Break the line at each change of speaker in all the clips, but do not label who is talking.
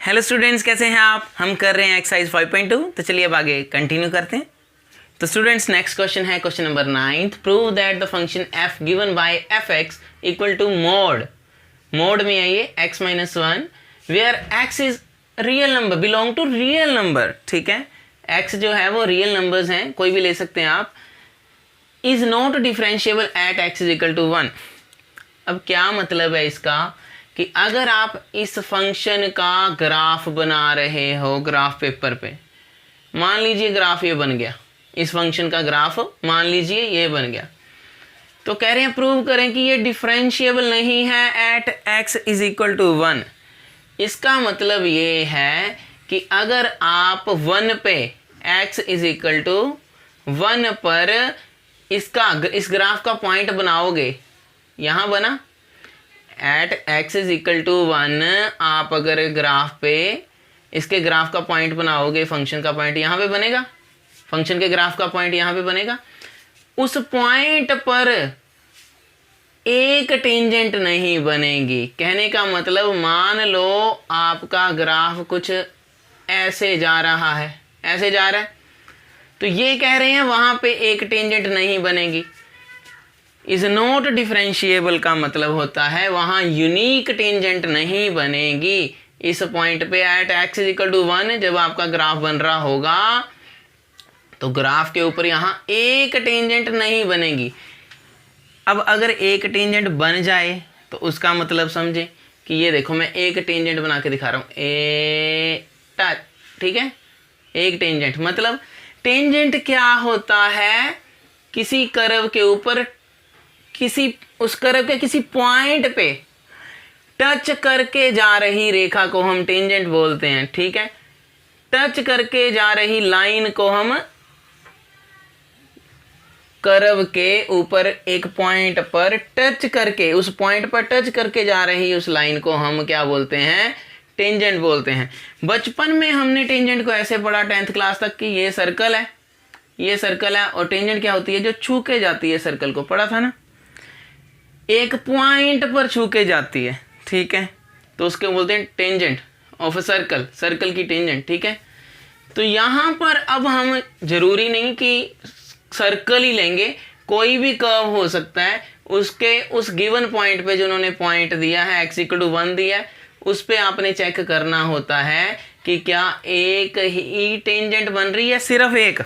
Hello students, कैसे हैं आप। हम कर रहे हैं एक्सरसाइज 5.2। तो चलिए अब आगे कंटिन्यू करते हैं। तो स्टूडेंट्स नेक्स्ट क्वेश्चन है question number 9। Prove that the function f given by fx equal to mod में है ये x minus 1 where x is real number belong to real number. ठीक है, x जो है वो रियल नंबर्स हैं, कोई भी ले सकते हैं आप। Is not differentiable at x is equal to 1। अब क्या मतलब है इसका कि अगर आप इस फंक्शन का ग्राफ बना रहे हो ग्राफ पेपर पे, मान लीजिए ग्राफ ये बन गया, इस फंक्शन का ग्राफ मान लीजिए ये बन गया, तो कह रहे हैं प्रूव करें कि ये डिफरेंशिएबल नहीं है at x is equal to 1। इसका मतलब ये है कि अगर आप 1 पे x इज इक्वल टू 1 पर इस ग्राफ का पॉइंट बनाओगे, यहाँ बना at x is equal to 1, आप अगर ग्राफ पे इसके ग्राफ का पॉइंट बनाओगे, फंक्शन का पॉइंट यहाँ पे बनेगा, फंक्शन के ग्राफ का पॉइंट यहाँ पे बनेगा। उस पॉइंट पर एक टेंजेंट नहीं बनेगी। कहने का मतलब मान लो आपका ग्राफ कुछ ऐसे जा रहा है, ऐसे जा रहा है, तो ये कह रहे हैं वहाँ पे एक टेंजेंट नहीं बनेगी। इज नॉट डिफरेंशिएबल का मतलब होता है वहाँ यूनिक टेंजेंट नहीं बनेगी। इस पॉइंट पे at x is equal to 1 जब आपका ग्राफ बन रहा होगा तो ग्राफ के ऊपर यहाँ एक टेंजेंट नहीं बनेगी। अब अगर एक टेंजेंट बन जाए तो उसका मतलब समझे कि ये देखो, मैं एक टेंजेंट बना के दिखा रहा हूँ, ए टच, ठीक है। एक टेंजेंट मतलब टेंजेंट क्या होता है, किसी कर्व के ऊपर उस कर्व के किसी पॉइंट पे टच करके जा रही रेखा को हम टेंजेंट बोलते हैं। ठीक है, टच करके जा रही लाइन को हम कर्व के ऊपर एक पॉइंट पर टच करके, उस पॉइंट पर टच करके जा रही उस लाइन को हम क्या बोलते हैं, टेंजेंट बोलते हैं। बचपन में हमने टेंजेंट को ऐसे पढ़ा 10th क्लास तक कि ये सर्कल है, ये सर्कल है, और टेंजेंट क्या होती है, जो छू के जाती है सर्कल को, पढ़ा था ना, एक पॉइंट पर छू के जाती है। ठीक है, तो उसके बोलते हैं tangent of a circle, circle की टेंजेंट। ठीक है, तो यहाँ पर अब हम जरूरी नहीं कि सर्कल ही लेंगे, कोई भी कर्व हो सकता है, उसके उस गिवन पॉइंट पे जो उन्होंने पॉइंट दिया है x इक्वल टू 1 दिया है, उस पे आपने चेक करना होता है कि क्या एक ही टेंजेंट बन रही है, सिर्फ एक।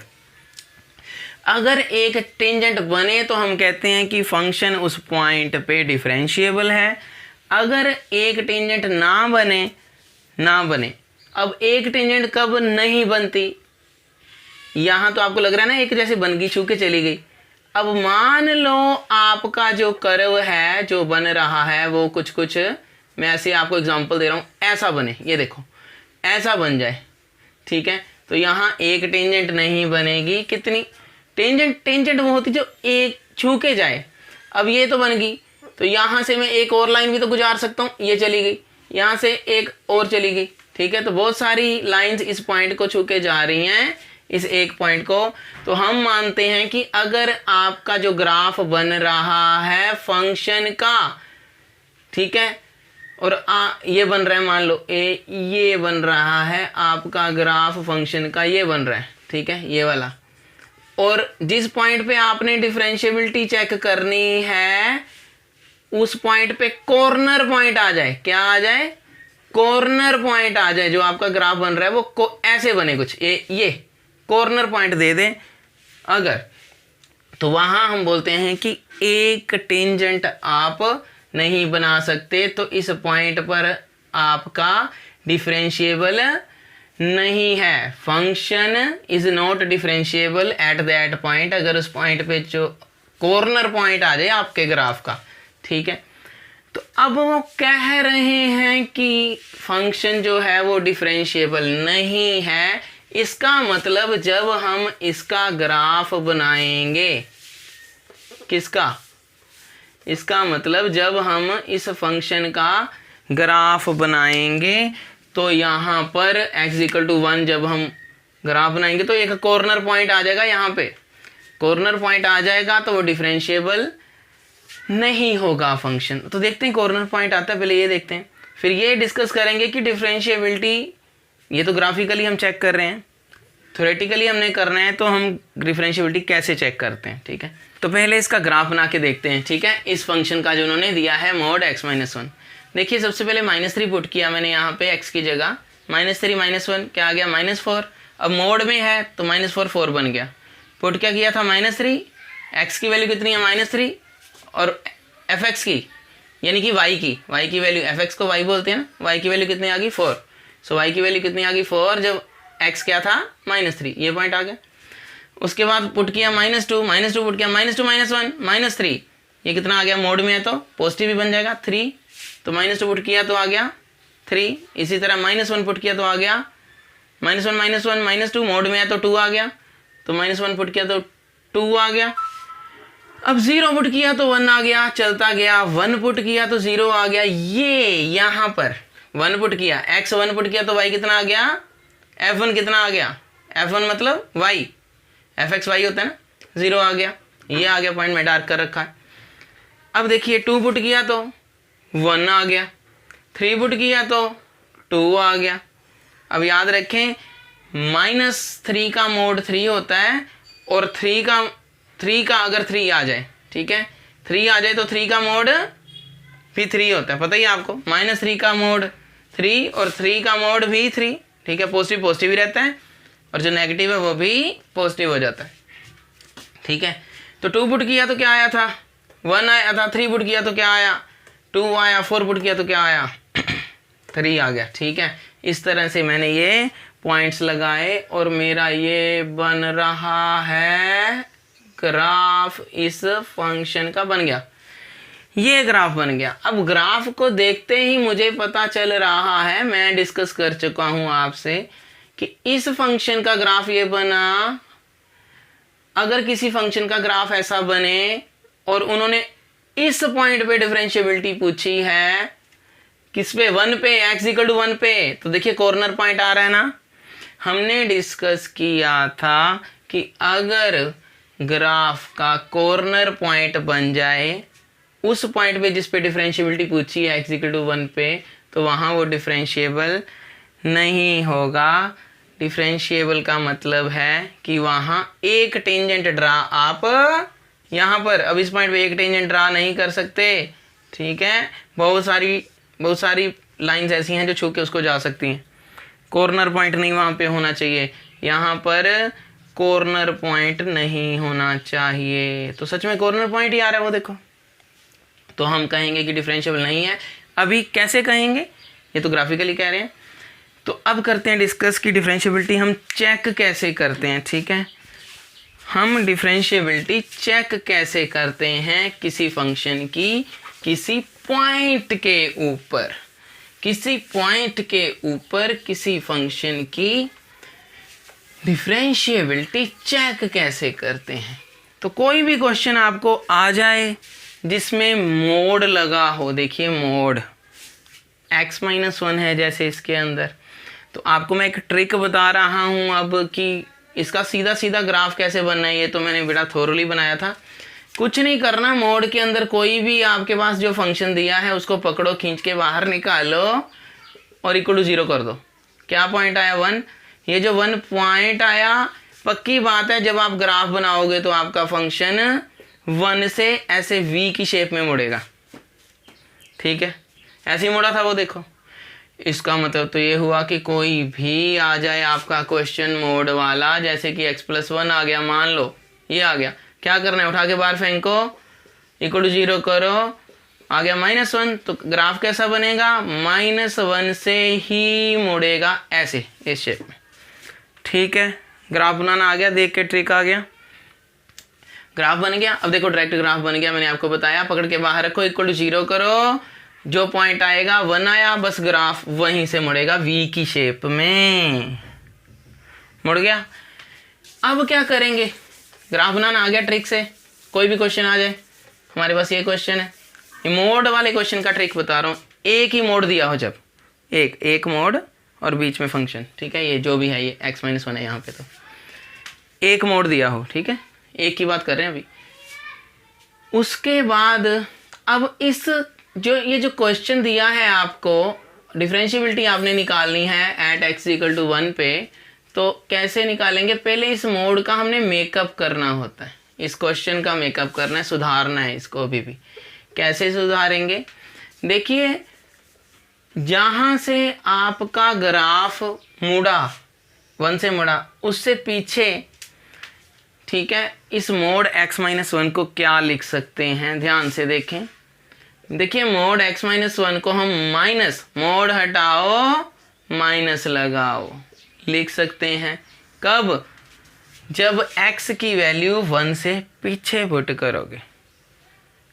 अगर एक टेंजेंट बने तो हम कहते हैं कि फंक्शन उस पॉइंट पे डिफरेंशिएबल है। अगर एक टेंजेंट ना बने, अब एक टेंजेंट कब नहीं बनती, यहाँ तो आपको लग रहा है ना एक जैसे बन गई, छू के चली गई। अब मान लो आपका जो कर्व है जो बन रहा है वो कुछ मैं ऐसे आपको एग्जांपल दे रहा हूँ, ऐसा बने, ये देखो ऐसा बन जाए। ठीक है, तो यहाँ एक टेंजेंट नहीं बनेगी। कितनी टेंजेंट वो होती जो एक छू के जाए। अब ये तो बन गई, तो यहाँ से मैं एक और लाइन भी तो गुजार सकता हूँ, ये चली गई, यहाँ से एक और चली गई। ठीक है, तो बहुत सारी लाइंस इस पॉइंट को छू के जा रही हैं, इस एक पॉइंट को। तो हम मानते हैं कि अगर आपका जो ग्राफ बन रहा है फंक्शन का, ठीक है, और ये बन रहा है, मान लो ये बन रहा है आपका ग्राफ फंक्शन का, ये बन रहा है, ठीक है, ये वाला, और जिस पॉइंट पे आपने डिफरेंशिएबिलिटी चेक करनी है उस पॉइंट पे कॉर्नर पॉइंट आ जाए, क्या आ जाए, कॉर्नर पॉइंट आ जाए, जो आपका ग्राफ बन रहा है वो ऐसे बने कुछ, ये कॉर्नर पॉइंट दे दे अगर, तो वहां हम बोलते हैं कि एक टेंजेंट आप नहीं बना सकते, तो इस पॉइंट पर आपका डिफरेंशिएबल नहीं है। Function is not differentiable at that point, अगर उस पॉइंट पे जो कॉर्नर पॉइंट आ जाए आपके ग्राफ का। ठीक है, तो अब वो कह रहे हैं कि फंक्शन जो है वो डिफरेंशिएबल नहीं है। इसका मतलब जब हम इसका ग्राफ बनाएंगे, किसका, इसका मतलब जब हम इस फंक्शन का ग्राफ बनाएंगे तो यहाँ पर x इक्वल टू 1 जब हम ग्राफ बनाएंगे तो एक कॉर्नर पॉइंट आ जाएगा, यहाँ पे कॉर्नर पॉइंट आ जाएगा, तो वो डिफरेंशिएबल नहीं होगा फंक्शन। तो देखते हैं कॉर्नर पॉइंट आता है, पहले ये देखते हैं, फिर ये डिस्कस करेंगे कि डिफरेंशिएबिलिटी, ये तो ग्राफिकली हम चेक कर रहे हैं, थ्योरेटिकली हमने करना है तो हम डिफरेंशिएबिलिटी कैसे चेक करते हैं। ठीक है, तो पहले इसका ग्राफ बना के देखते हैं। ठीक है, इस फंक्शन का जो उन्होंने दिया है mod x - 1। देखिए सबसे पहले -3 पुट किया मैंने यहाँ पे x की जगह, -3 - 1 क्या आ गया -4। अब मोड में है तो -4 4 बन गया। पुट क्या किया था -3, x की वैल्यू कितनी है -3 और fx की यानी कि y की वैल्यू, fx को y बोलते हैं ना, y की वैल्यू कितनी आ गई 4। सो y की वैल्यू कितनी आ गई 4 जब x क्या था -3, ये पॉइंट आ गया। उसके बाद पुट किया -2 पुट किया -2 - 1 -3, ये कितना आ गया, मोड में है तो पॉजिटिव भी बन जाएगा 3, तो -2 पुट किया तो आ गया 3। इसी तरह -1 पुट किया तो आ गया -1 -2, मोड में है तो 2 आ गया, तो -1 पुट किया तो 2 आ गया। अब 0 पुट किया तो 1 आ गया, चलता गया। 1 पुट किया तो 0 आ गया। ये यहाँ पर 1 पुट किया, x 1 पुट किया तो y कितना आ गया, f1 कितना आ गया, f1 मतलब y, fx y होता है ना, 0 आ गया। ये आ गया पॉइंट, में डार्क कर रखा है। अब देखिए 2 पुट किया तो 1 आ गया, 3 पुट किया तो 2 आ गया। अब याद रखें -3 का मोड 3 होता है और 3 का अगर 3 आ जाए, ठीक है, 3 आ जाए तो 3 का मोड भी 3 होता है, पता ही आपको। -3 का मोड 3 और 3 का मोड भी 3। ठीक है, पॉजिटिव ही रहता है और जो नेगेटिव है वो भी पॉजिटिव हो जाता है। ठीक है, तो 2 पुट किया तो क्या आया था, 1 आया था। 3 पुट किया तो क्या आया, 2 आया। 4 पुट किया तो क्या आया, 3 आ गया। ठीक है, इस तरह से मैंने ये पॉइंट्स लगाए और मेरा ये बन रहा है ग्राफ, इस फंक्शन का बन गया, ये ग्राफ बन गया। अब ग्राफ को देखते ही मुझे पता चल रहा है, मैं डिस्कस कर चुका हूं आपसे कि इस फंक्शन का ग्राफ ये बना। अगर किसी फंक्शन का ग्राफ ऐसा बने और उन्होंने इस पॉइंट पे डिफरेंशिएबिलिटी पूछी है, किस पे, 1 पे, x = 1 पे, तो देखिए कॉर्नर पॉइंट आ रहा है ना। हमने डिस्कस किया था कि अगर ग्राफ का कॉर्नर पॉइंट बन जाए उस पॉइंट पे जिस पे डिफरेंशिएबिलिटी पूछी है x = 1 पे, तो वहाँ वो डिफरेंशिएबल नहीं होगा। डिफरेंशिएबल का मतलब है कि वहाँ एक टेंजेंट ड्रा आप यहाँ पर, अब इस पॉइंट पे एक टेंजेंट ड्रा नहीं कर सकते। ठीक है, बहुत सारी लाइंस ऐसी हैं जो छू के उसको जा सकती हैं। कॉर्नर पॉइंट नहीं वहाँ पे होना चाहिए, यहाँ पर कॉर्नर पॉइंट नहीं होना चाहिए। तो सच में कॉर्नर पॉइंट ही आ रहा है वो देखो, तो हम कहेंगे कि डिफरेंशिएबल नहीं है। अभी कैसे कहेंगे, ये तो ग्राफिकली कह रहे हैं। तो अब करते हैं डिस्कस की डिफरेंशिएबिलिटी हम चेक कैसे करते हैं। ठीक है, हम डिफरेंशिएबिलिटी चेक कैसे करते हैं किसी फंक्शन की किसी पॉइंट के ऊपर, किसी फंक्शन की डिफरेंशिएबिलिटी चेक कैसे करते हैं। तो कोई भी क्वेश्चन आपको आ जाए जिसमें मोड लगा हो, देखिए मोड x - 1 है जैसे इसके अंदर, तो आपको मैं एक ट्रिक बता रहा हूं अब कि इसका सीधा सीधा ग्राफ कैसे बनना है। ये तो मैंने बड़ा थोरली बनाया था। कुछ नहीं करना, मोड के अंदर कोई भी आपके पास जो फंक्शन दिया है उसको पकड़ो, खींच के बाहर निकालो और = 0 कर दो। क्या पॉइंट आया, 1। ये जो 1 पॉइंट आया, पक्की बात है जब आप ग्राफ बनाओगे तो आपका फंक्शन 1 से ऐसे V की शेप में मुड़ेगा। ठीक है, ऐसे ही मुड़ा था वो देखो। इसका मतलब तो ये हुआ कि कोई भी आ जाए आपका क्वेश्चन मोड वाला, जैसे कि x + 1 आ गया, मान लो ये आ गया, क्या करना है, उठा के बाहर फेंको, = 0 करो, आ गया -1, तो ग्राफ कैसा बनेगा, -1 से ही मुड़ेगा ऐसे, इस शेप में। ठीक है, ग्राफ बनाना आ गया, देख के ट्रिक आ गया, ग्राफ बन गया। अब देखो डायरेक्ट ग्राफ बन गया, मैंने आपको बताया, पकड़ के बाहर रखो, = 0 करो, जो पॉइंट आएगा 1 आया, बस ग्राफ वहीं से मुड़ेगा V की शेप में, मुड़ गया। अब क्या करेंगे, ग्राफ बनाना आ गया ट्रिक से। कोई भी क्वेश्चन आ जाए, हमारे पास ये क्वेश्चन है, मोड वाले क्वेश्चन का ट्रिक बता रहा हूँ। एक ही मोड दिया हो, जब एक मोड और बीच में फंक्शन, ठीक है, ये जो भी है, ये x - 1 है यहाँ पे, तो एक मोड दिया हो, ठीक है, एक की बात कर रहे हैं अभी। उसके बाद अब ये जो क्वेश्चन दिया है आपको, डिफरेंशियबिलिटी आपने निकालनी है एट x इक्वल टू 1 पे, तो कैसे निकालेंगे? पहले इस मोड का हमने मेकअप करना होता है, इस क्वेश्चन का मेकअप करना है, सुधारना है इसको अभी भी। कैसे सुधारेंगे? देखिए, जहाँ से आपका ग्राफ मुड़ा 1 से मुड़ा उससे पीछे, ठीक है, इस मोड x-1 को क्या लिख सकते हैं? ध्यान से देखें। देखिए, मोड x-1 को हम माइनस, मोड हटाओ माइनस लगाओ लिख सकते हैं। कब? जब x की वैल्यू 1 से पीछे पुट करोगे,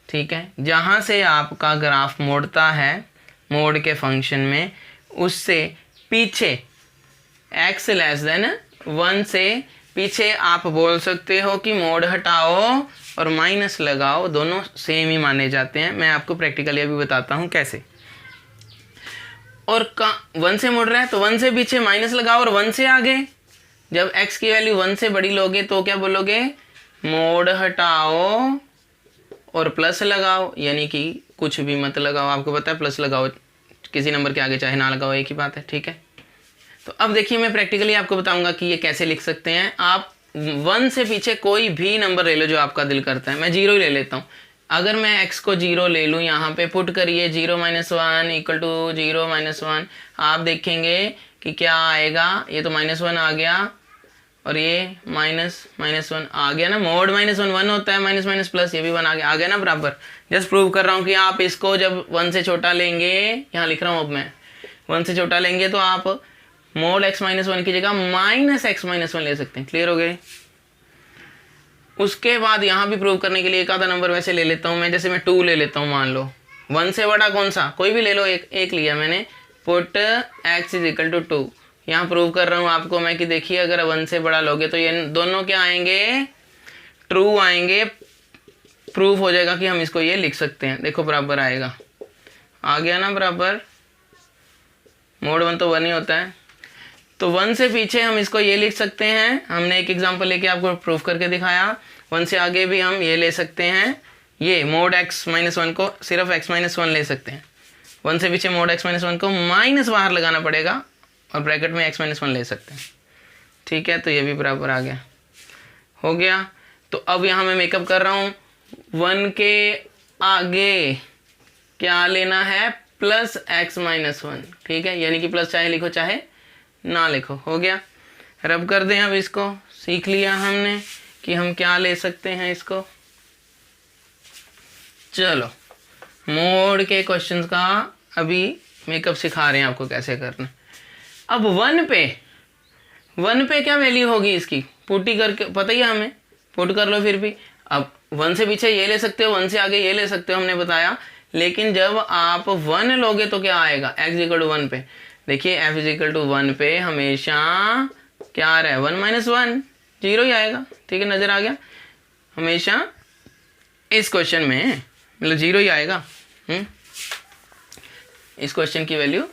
ठीक है। जहाँ से आपका ग्राफ मोड़ता है मोड के फंक्शन में, उससे पीछे x लेस देन 1 से पीछे आप बोल सकते हो कि मोड हटाओ और माइनस लगाओ, दोनों सेम ही माने जाते हैं। मैं आपको प्रैक्टिकली अभी बताता हूँ कैसे। और 1 से मुड़ रहा है तो 1 से पीछे माइनस लगाओ और 1 से आगे। जब x की वैल्यू 1 से बड़ी लोगे तो क्या बोलोगे? मोड हटाओ और प्लस लगाओ, यानी कि कुछ भी मत लगाओ, आपको पता है प्लस लगाओ किसी नंबर के आगे, चाहे ना लगाओ एक ही बात है, ठीक है। तो अब देखिए, मैं प्रैक्टिकली आपको बताऊंगा कि ये कैसे लिख सकते हैं। आप 1 से पीछे कोई भी नंबर ले लो जो आपका दिल करता है। मैं 0 ही ले लेता हूँ। अगर मैं x को 0 ले लूँ, यहाँ पे पुट करिए 0 - 1 इक्वल टू 0 - 1, आप देखेंगे कि क्या आएगा। ये तो -1 आ गया और ये -1 आ गया ना। मोड -1 1 होता है, माइनस माइनस प्लस, ये भी 1 आ गया ना बराबर। जस्ट प्रूव कर रहा हूँ कि आप इसको जब 1 से छोटा लेंगे, यहाँ लिख रहा हूँ अब मैं, 1 से छोटा लेंगे तो आप मोड x-1 की जगह -x-1 ले सकते हैं। क्लियर हो गए? उसके बाद यहाँ भी प्रूव करने के लिए एक आधा नंबर वैसे ले लेता हूँ मैं, जैसे मैं 2 ले लेता हूँ, मान लो 1 से बड़ा कौन सा, कोई भी ले लो, एक लिया मैंने, पुट x इक्वल टू 2। यहाँ प्रूव कर रहा हूँ आपको मैं कि देखिए, अगर 1 से बड़ा लोगे तो ये दोनों क्या आएंगे? ट्रू आएंगे। प्रूफ हो जाएगा कि हम इसको ये लिख सकते हैं। देखो बराबर आएगा, आ गया ना बराबर। मोड 1 तो 1 ही होता है, तो 1 से पीछे हम इसको ये लिख सकते हैं। हमने एक एग्जांपल लेके आपको प्रूफ करके दिखाया। 1 से आगे भी हम ये ले सकते हैं, ये मोड x-1 को सिर्फ x-1 ले सकते हैं। 1 से पीछे मोड x-1 को माइनस बाहर लगाना पड़ेगा और ब्रैकेट में x-1 ले सकते हैं, ठीक है। तो ये भी बराबर आ गया, हो गया। तो अब यहाँ मैं मेकअप कर रहा हूँ। 1 के आगे क्या लेना है? प्लस x-1, ठीक है, यानी कि प्लस चाहे लिखो चाहे ना लिखो, हो गया। रब कर दें। अब इसको सीख लिया हमने कि हम क्या ले सकते हैं इसको। चलो, मोड के क्वेश्चंस का अभी मेकअप सिखा रहे हैं आपको कैसे करना। अब 1 पे क्या वैल्यू होगी इसकी? पुट ही करके पता ही है हमें, पुट कर लो फिर भी। अब 1 से पीछे ये ले सकते हो, 1 से आगे ये ले सकते हो, हमने बताया। लेकिन जब आप 1 लोगे तो क्या आएगा? x इक्वल टू 1 पे देखिए, f इक्वल टू 1 पे हमेशा क्या आ रहा है? 1 - 1 0 ही आएगा, ठीक है, नजर आ गया। हमेशा इस क्वेश्चन में मतलब 0 ही आएगा। इस क्वेश्चन की वैल्यू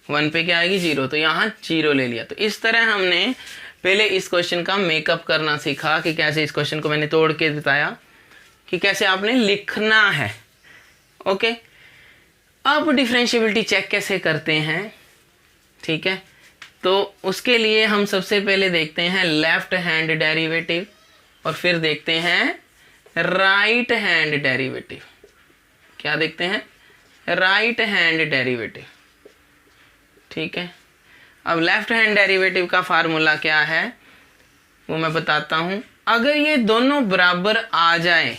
1 पे क्या आएगी? 0, तो यहाँ 0 ले लिया। तो इस तरह हमने पहले इस क्वेश्चन का मेकअप करना सीखा कि कैसे, इस क्वेश्चन को मैंने तोड़ के बताया कि कैसे आपने लिखना है। ओके, अब डिफरेंशिएबिलिटी चेक कैसे करते हैं, ठीक है। तो उसके लिए हम सबसे पहले देखते हैं लेफ्ट हैंड डेरिवेटिव और फिर देखते हैं राइट हैंड डेरिवेटिव। क्या देखते हैं? राइट हैंड डेरिवेटिव, ठीक है। अब लेफ्ट हैंड डेरिवेटिव का फार्मूला क्या है वो मैं बताता हूं। अगर ये दोनों बराबर आ जाए,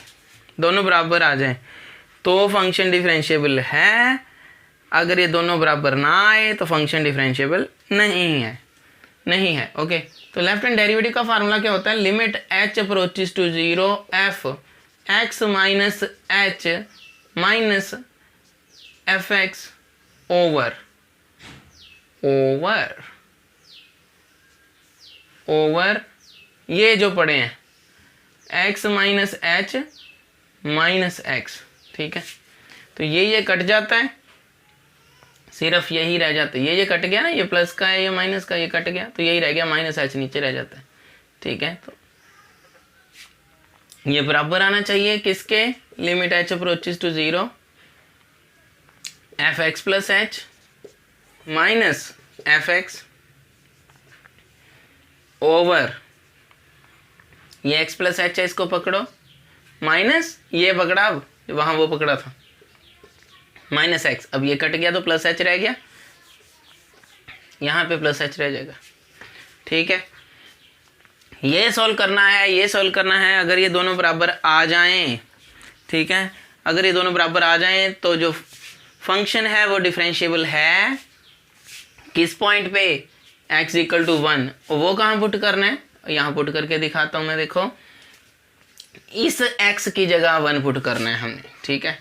तो फंक्शन डिफरेंशिएबल है। अगर ये दोनों बराबर ना आए तो फंक्शन डिफरेंशिएबल नहीं है। ओके, तो लेफ्ट हैंड डेरिवेटिव का फार्मूला क्या होता है? Limit h approaches to 0 f x minus h minus F X over ये जो पड़े हैं x minus h minus X, ठीक है। तो ये कट जाता है, सिर्फ यही रह जाता है। ये कट गया ना, ये प्लस का है, ये माइनस का, ये कट गया, तो यही रह गया, माइनस h नीचे रह जाता है, ठीक है। तो ये बराबर आना चाहिए किसके? Limit h approaches to 0 F X plus H minus F X over ये एक्स प्लस एच है, इसको पकड़ो, माइनस ये पकड़ा, अब वहाँ वो पकड़ा था माइनस एक्स, अब ये कट गया तो प्लस एच रह गया, यहाँ पे प्लस एच रह जाएगा। ठीक है, ये सॉल्व करना है, ये सॉल्व करना है। अगर ये दोनों बराबर आ जाएं, ठीक है, अगर ये दोनों बराबर आ जाएं तो जो फंक्शन है वो डिफरेंशिएबल है किस पॉइंट पे, x इक्वल टू 1। वो कहाँ पुट करना है, यहाँ पुट करके दिखाता हूँ मैं, देखो इस x की जगह 1 पुट करना है हमने। ठीक है,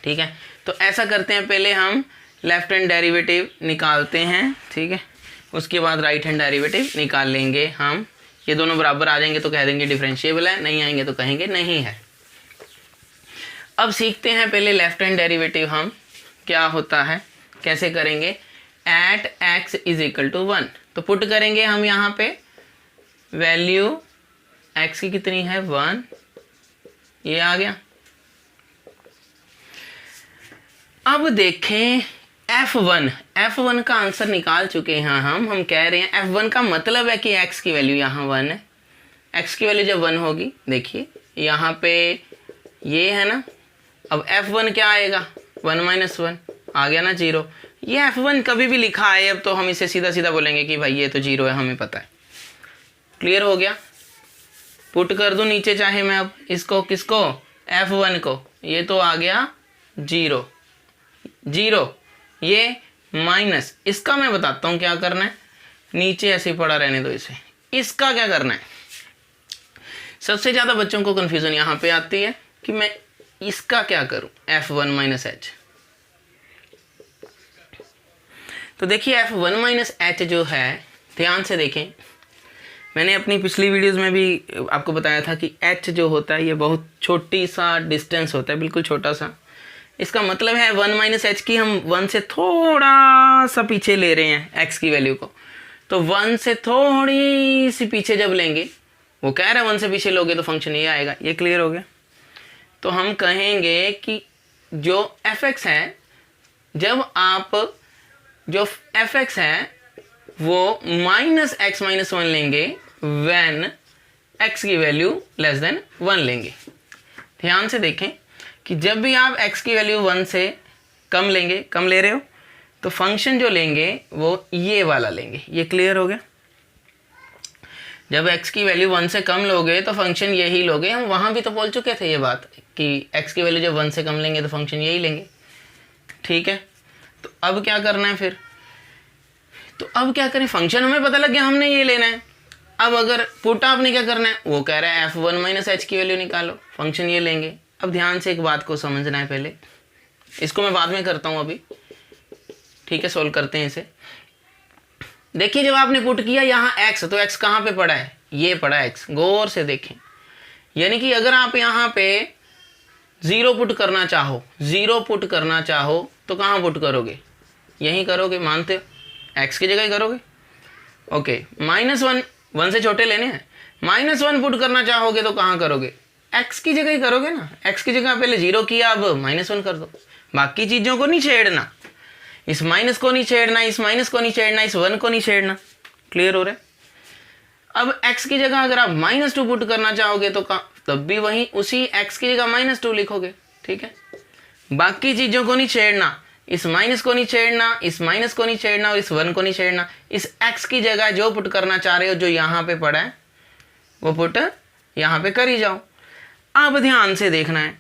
ठीक है, तो ऐसा करते हैं, पहले हम लेफ्ट हैंड डेरिवेटिव निकालते हैं। ठीक है, उसके बाद राइट हैंड डेरिवेटिव निकाल लेंगे हम। ये दोनों बराबर आ जाएंगे तो कह देंगे डिफरेंशिएबल है, नहीं आएंगे तो कहेंगे नहीं है। अब सीखते हैं पहले लेफ्ट हैंड डेरिवेटिव हम क्या होता है, कैसे करेंगे। At x is equal to 1, तो पुट करेंगे हम यहाँ पे वैल्यू x की कितनी है 1, ये आ गया। अब देखें f1 का आंसर निकाल चुके हैं हम कह रहे हैं f1 का मतलब है कि x की वैल्यू यहाँ 1 है। x की वैल्यू जब 1 होगी, देखिए यहाँ पे ये है ना, अब f1 क्या आएगा 1 माइनस 1 आ गया ना 0। ये f1 कभी भी लिखा है अब तो हम इसे सीधा सीधा बोलेंगे कि भाई ये तो 0 है, हमें पता है। क्लियर हो गया, पुट कर दूं नीचे चाहे मैं अब इसको, किसको f1 को, ये तो आ गया 0, ये माइनस, इसका मैं बताता हूँ क्या करना है, नीचे ऐसे ही पड़ा रहने दो इसे। इसका क्या करना है, सबसे ज़्यादा बच्चों को कन्फ्यूज़न यहाँ पे आती है कि मैं इसका क्या करूँ, f1 माइनस एच। तो देखिए f1 माइनस एच जो है, ध्यान से देखें, मैंने अपनी पिछली वीडियोज़ में भी आपको बताया था कि h जो होता है ये बहुत छोटी सा डिस्टेंस होता है, बिल्कुल छोटा सा। इसका मतलब है 1 माइनस एच की हम 1 से थोड़ा सा पीछे ले रहे हैं x की वैल्यू को, तो 1 से थोड़ी सी पीछे जब लेंगे, वो कह रहा है 1 से पीछे लोगे तो फंक्शन ये आएगा। ये क्लियर हो गया, तो हम कहेंगे कि जो f(x) है, जब आप जो f(x) है वो माइनस x माइनस 1 लेंगे व्हेन x की वैल्यू लेस देन 1 लेंगे। ध्यान से देखें कि जब भी आप x की वैल्यू 1 से कम लेंगे, कम ले रहे हो, तो फंक्शन जो लेंगे वो ये वाला लेंगे। ये क्लियर हो गया, जब x की वैल्यू 1 से कम लोगे तो फंक्शन यही लोगे। हम वहाँ भी तो बोल चुके थे ये बात कि x की वैल्यू जब 1 से कम लेंगे तो फंक्शन यही लेंगे। ठीक है, तो अब क्या करना है फिर, तो अब क्या करें, फंक्शन हमें पता लग गया हमने ये लेना है। अब अगर पुट आपने क्या करना है, वो कह रहा है f1 माइनस एच की वैल्यू निकालो, फंक्शन ये लेंगे। अब ध्यान से एक बात को समझना है, पहले इसको मैं बाद में करता हूँ अभी। ठीक है, सोल्व करते हैं इसे। देखिए जब आपने पुट किया यहाँ x, तो x कहाँ पे पड़ा है, ये पड़ा है x, गौर से देखें। यानी कि अगर आप यहाँ पे 0 पुट करना चाहो, 0 पुट करना चाहो तो कहाँ पुट करोगे, यहीं करोगे, मानते हो, x की जगह ही करोगे। ओके, माइनस 1 से छोटे लेने हैं, माइनस 1 पुट करना चाहोगे तो कहाँ करोगे, x की जगह ही करोगे ना। x की जगह पहले 0 किया, अब माइनस 1 कर दो। बाकी चीज़ों को नहीं छेड़ना, इस माइनस को नहीं छेड़ना, इस माइनस को नहीं छेड़ना, इस 1 को नहीं छेड़ना। क्लियर हो रहा है। अब x की जगह अगर आप -2 पुट करना चाहोगे तो तब भी वहीं उसी x की जगह -2 लिखोगे। ठीक है, बाकी चीज़ों को नहीं छेड़ना, इस माइनस को नहीं छेड़ना, इस माइनस को नहीं छेड़ना और इस 1 को नहीं छेड़ना। इस x की जगह जो पुट करना चाह रहे हो, जो यहाँ पे पड़ा है, वो पुट यहाँ पे कर ही जाओ। अब ध्यान से देखना है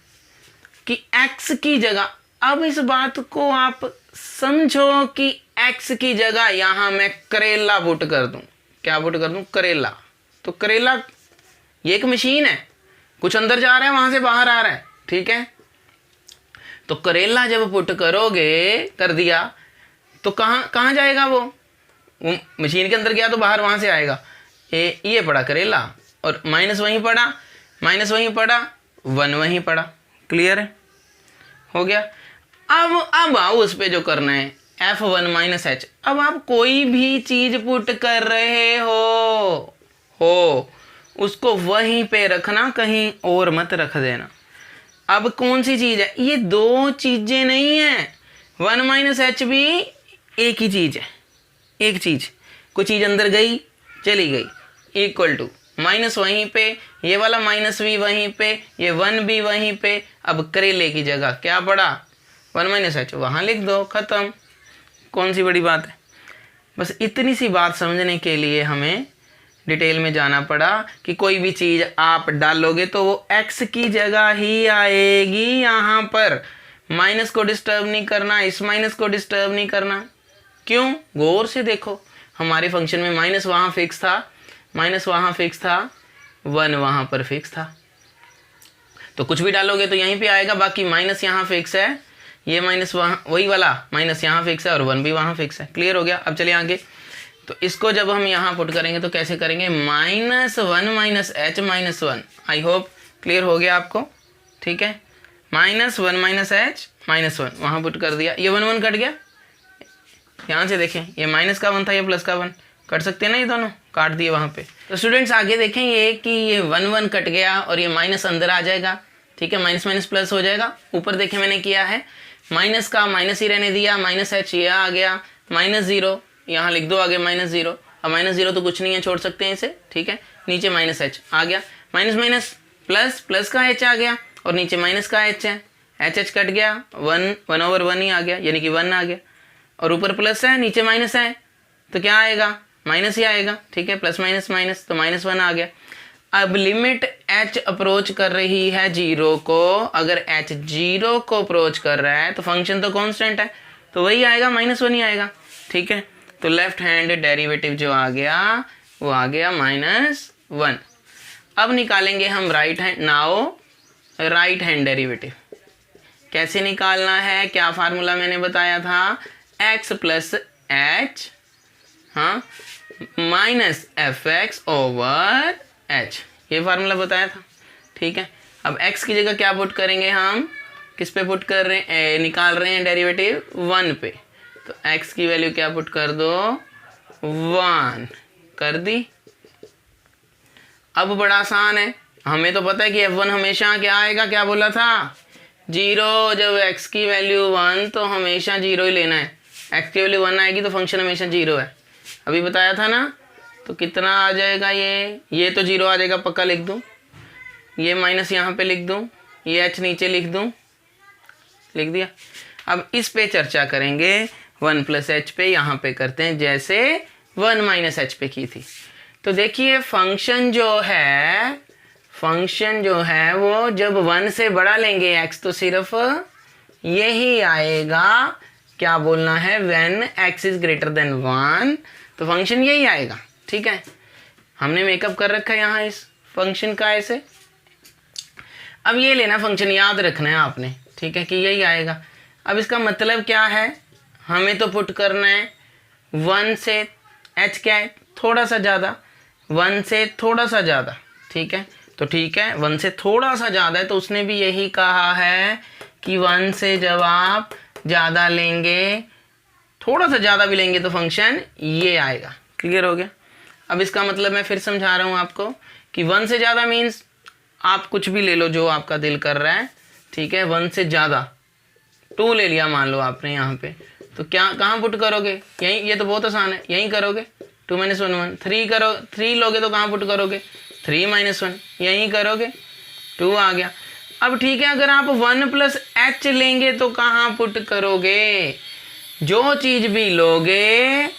कि x की जगह, अब इस बात को आप समझो कि x की जगह यहाँ मैं करेला पुट कर दूं। क्या पुट कर दूं, करेला। तो करेला ये एक मशीन है, कुछ अंदर जा रहा है, वहां से बाहर आ रहा है। ठीक है, तो करेला जब पुट करोगे, कर दिया, तो कहाँ जाएगा वो मशीन के अंदर गया तो बाहर वहां से आएगा। ये पड़ा करेला और माइनस वहीं पड़ा, माइनस वहीं पड़ा, 1 वहीं पड़ा। क्लियर है, हो गया। अब आओ उस पे जो करना है, f1 माइनस एच। अब आप कोई भी चीज पुट कर रहे हो उसको वहीं पे रखना, कहीं और मत रख देना। अब कौन सी चीज है, ये 2 चीजें नहीं है। 1 माइनस एच भी एक ही चीज़ है, एक चीज़, कोई चीज़ अंदर गई चली गई, इक्वल टू माइनस वहीं पे, ये वाला माइनस भी वहीं पे, ये 1 भी वहीं पे। अब करेले की जगह क्या पड़ा, 1 माइनस एच, वहाँ लिख दो, ख़त्म। कौन सी बड़ी बात है। बस इतनी सी बात समझने के लिए हमें डिटेल में जाना पड़ा कि कोई भी चीज़ आप डालोगे तो वो x की जगह ही आएगी। यहाँ पर माइनस को डिस्टर्ब नहीं करना, इस माइनस को डिस्टर्ब नहीं करना। क्यों, गौर से देखो, हमारे फंक्शन में माइनस वहाँ फिक्स था, माइनस वहाँ फिक्स था, 1 वहाँ पर फिक्स था, तो कुछ भी डालोगे तो यहीं पे आएगा। बाकी माइनस यहाँ फिक्स है, ये माइनस वहाँ, वही वाला माइनस यहाँ फिक्स है और 1 भी वहाँ फिक्स है। क्लियर हो गया। अब चलिए आगे। तो इसको जब हम यहाँ पुट करेंगे तो कैसे करेंगे, -1 minus H minus 1। I hope clear हो गया आपको, ठीक है। -1 माइनस एच माइनस 1 वहाँ पुट कर दिया, ये 1 1 कट गया। यहाँ से देखें, ये माइनस का 1 था, ये प्लस का 1, कट सकते हैं ना, ये दोनों काट दिए वहाँ पे। तो स्टूडेंट्स आगे देखें ये कि ये 1 1 कट गया और ये माइनस अंदर आ जाएगा, ठीक है, माइनस माइनस प्लस हो जाएगा। ऊपर देखें मैंने किया है, माइनस का माइनस ही रहने दिया, माइनस एच ये आ गया, -0 यहाँ लिख दो आगे -0। अब -0 तो कुछ नहीं है, छोड़ सकते हैं इसे, ठीक है। नीचे माइनस एच आ गया, माइनस माइनस प्लस, प्लस का एच आ गया और नीचे माइनस का एच है, एच एच कट गया, 1/1 ही आ गया, यानी कि 1 आ गया। और ऊपर प्लस है, नीचे माइनस है, तो क्या आएगा, माइनस ही आएगा, ठीक है। प्लस माइनस माइनस, तो -1 आ गया। अब लिमिट h अप्रोच कर रही है 0 को, अगर h 0 को अप्रोच कर रहा है तो फंक्शन तो कांस्टेंट है, तो वही आएगा, -1 ही आएगा, ठीक है। तो लेफ्ट हैंड डेरिवेटिव जो आ गया वो आ गया -1। अब निकालेंगे हम right hand, now right hand derivative कैसे निकालना है, क्या फार्मूला मैंने बताया था, x प्लस एच, हाँ, माइनस fx ओवर h, ये फार्मूला बताया था, ठीक है। अब x की जगह क्या पुट करेंगे हम, किस पे पुट कर रहे हैं, निकाल रहे हैं डेरिवेटिव 1 पे, तो x की वैल्यू क्या पुट कर दो, 1 कर दी। अब बड़ा आसान है, हमें तो पता है कि f1 हमेशा क्या आएगा, क्या बोला था, 0। जब x की वैल्यू 1 तो हमेशा 0 ही लेना है, x की वैल्यू 1 आएगी तो फंक्शन हमेशा 0 है, अभी बताया था ना। तो कितना आ जाएगा, ये तो 0 आ जाएगा, पक्का लिख दूँ, ये माइनस यहाँ पे लिख दूँ, ये h नीचे लिख दूँ, लिख दिया। अब इस पे चर्चा करेंगे 1 प्लस एच पे, यहाँ पे करते हैं जैसे 1 माइनस एच पे की थी। तो देखिए फंक्शन जो है वो जब 1 से बड़ा लेंगे x तो सिर्फ यही आएगा, क्या बोलना है, when x is greater than 1, तो फंक्शन यही आएगा, ठीक है। हमने मेकअप कर रखा है यहाँ इस फंक्शन का ऐसे। अब ये लेना फंक्शन, याद रखना है आपने, ठीक है, कि यही आएगा। अब इसका मतलब क्या है, हमें तो पुट करना है 1 से h क्या है, थोड़ा सा ज़्यादा, 1 से थोड़ा सा ज़्यादा, ठीक है। तो ठीक है, 1 से थोड़ा सा ज़्यादा है, तो उसने भी यही कहा है कि 1 से जब आप ज़्यादा लेंगे, थोड़ा सा ज़्यादा भी लेंगे तो फंक्शन ये आएगा। क्लियर हो गया। अब इसका मतलब मैं फिर समझा रहा हूँ आपको कि 1 से ज़्यादा मीन्स आप कुछ भी ले लो जो आपका दिल कर रहा है, ठीक है। 1 से ज़्यादा 2 ले लिया मान लो आपने यहाँ पे, तो क्या कहाँ पुट करोगे, यहीं, ये तो बहुत आसान है, यहीं करोगे, 2 - 1 1। 3 करो, 3 लोगे तो कहाँ पुट करोगे, 3 - 1 यहीं करोगे, 2 आ गया। अब ठीक है, अगर आप 1 प्लस एच लेंगे तो कहाँ पुट करोगे, जो चीज़ भी लोगे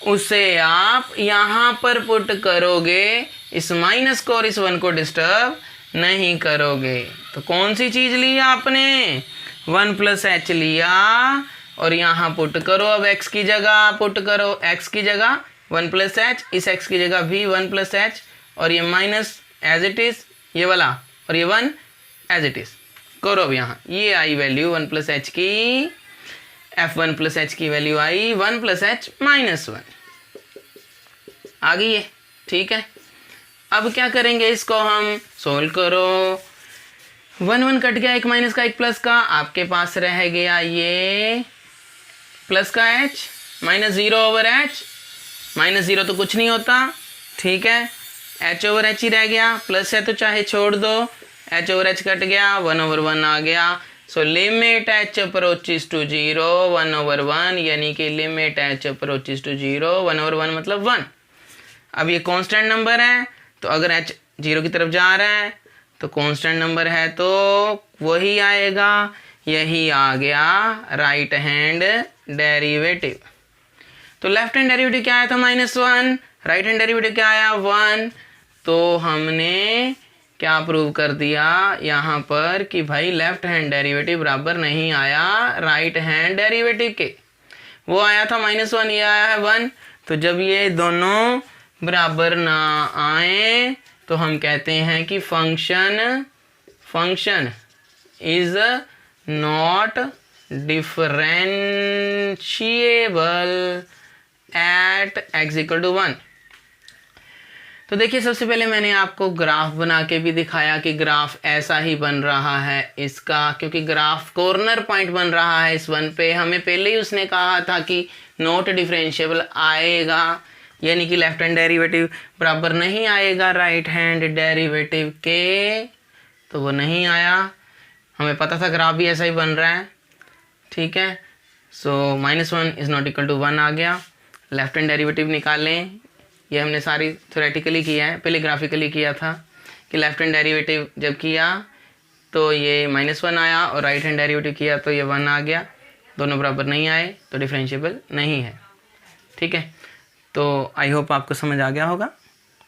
उसे आप यहाँ पर पुट करोगे, इस माइनस को और इस 1 को डिस्टर्ब नहीं करोगे। तो कौन सी चीज़ ली आपने, 1 प्लस एच लिया और यहाँ पुट करो। अब x की जगह पुट करो, x की जगह 1 प्लस एच, इस x की जगह भी 1 प्लस एच, और ये माइनस एज इट इज़ ये वाला, और ये 1 एज इट इज़ करो। अब यहाँ ये आई वैल्यू 1 प्लस एच की, f1 प्लस एच की वैल्यू आई 1 प्लस एच माइनस 1 आ गई है, ठीक है। अब क्या करेंगे, इसको हम सोल्व करो, 1 1 कट गया, एक माइनस का एक प्लस का, आपके पास रह गया ये प्लस का h, -0 ओवर h, -0 तो कुछ नहीं होता, ठीक है, h ओवर h ही रह गया, प्लस है तो चाहे छोड़ दो, h ओवर h कट गया, 1 ओवर 1 आ गया, so limit h approaches to 0 1/1, यानी कि लिमिट h अप्रोचेस टू 0 1/1 मतलब 1। अब ये कांस्टेंट नंबर है, तो अगर h 0 की तरफ जा रहा है तो कांस्टेंट नंबर है तो वही आएगा। यही आ गया राइट हैंड डेरिवेटिव। तो लेफ्ट हैंड डेरिवेटिव क्या आया था -1, राइट हैंड डेरिवेटिव क्या आया 1। तो हमने क्या प्रूव कर दिया यहाँ पर कि भाई लेफ्ट हैंड डेरिवेटिव बराबर नहीं आया राइट हैंड डेरिवेटिव के। वो आया था -1, ये आया है 1। तो जब ये दोनों बराबर ना आए तो हम कहते हैं कि function is not differentiable eight x=1। तो देखिए, सबसे पहले मैंने आपको ग्राफ बना के भी दिखाया कि ग्राफ ऐसा ही बन रहा है इसका, क्योंकि ग्राफ कॉर्नर पॉइंट बन रहा है इस 1 पे। हमें पहले ही उसने कहा था कि नॉट डिफरेंशिएबल आएगा, यानी कि लेफ्ट हैंड डेरिवेटिव बराबर नहीं आएगा राइट हैंड डेरिवेटिव के, तो वो नहीं आया। हमें पता था ग्राफ भी ऐसा ही बन रहा है, ठीक है। सो -1 इज़ नॉट इक्वल टू 1 आ गया। लेफ्ट हैंड डेरिवेटिव निकालें, ये हमने सारी थ्योरेटिकली किया है, पहले ग्राफिकली किया था कि लेफ्ट हैंड डेरिवेटिव जब किया तो ये -1 आया और राइट हैंड डेरिवेटिव किया तो ये 1 आ गया। दोनों बराबर नहीं आए तो डिफरेंशिएबल नहीं है, ठीक है। तो आई होप आपको समझ आ गया होगा।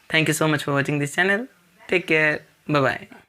Thank you so much for watching this channel. Take care, bye bye.